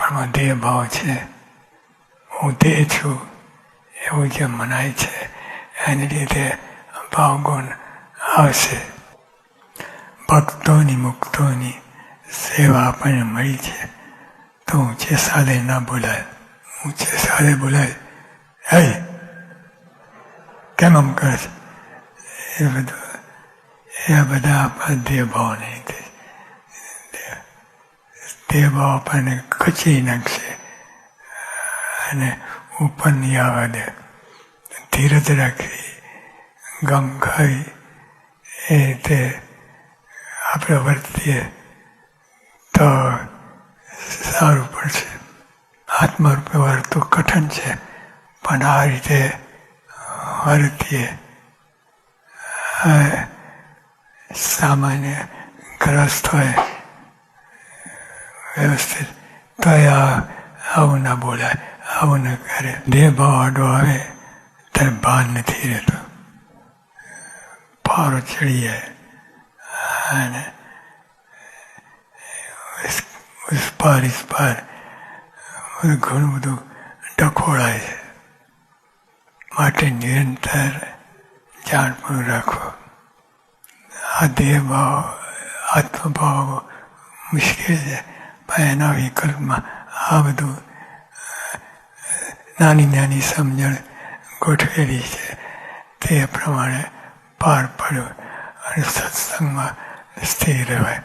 પણ દેહ ભાવ છે, હું દેહ છું એવું જે મનાય છે એની લીધે ભાવગુણ આવશે. ભક્તોની મુક્તોની સેવા આપણને મળી છે તો ઊંચે સાદે ના બોલાય. ઊંચે સાદે બોલાય, હે કેમ આમ કરે છે, એ બધા આપણા દેહભાવ નહીં. દેહભાવ આપણને કચી નાખશે અને ઉપર નહીં આવવા દે. ધીરજ રાખવી, ગમ ખાઈ એ રીતે આપણે વર્તીએ તો સારું પડશે. આત્મરૂપે વર્તવું કઠિન છે, પણ આ રીતે વર્તીએ સામાન્ય ગ્રસ્ત હોય વ્યવસ્થિત તો આવું ના બોલાય, આવું ન કરે. દેહ ભાવ આડો આવે ત્યારે ભાન નથી રહેતું, પારો ચડી જાય અને ઉસ પાર ઘણું બધું ડખોળાય છે. માટે નિરંતર જાણપણું રાખવું. આ દેહભાવ આત્મભાવ મુશ્કેલ છે, પણ એના વિકલ્પમાં આ બધું નાની નાની સમજણ ગોઠવેલી છે તે પ્રમાણે પાર પડ્યું અને સત્સંગમાં સ્થિર રહેવાય.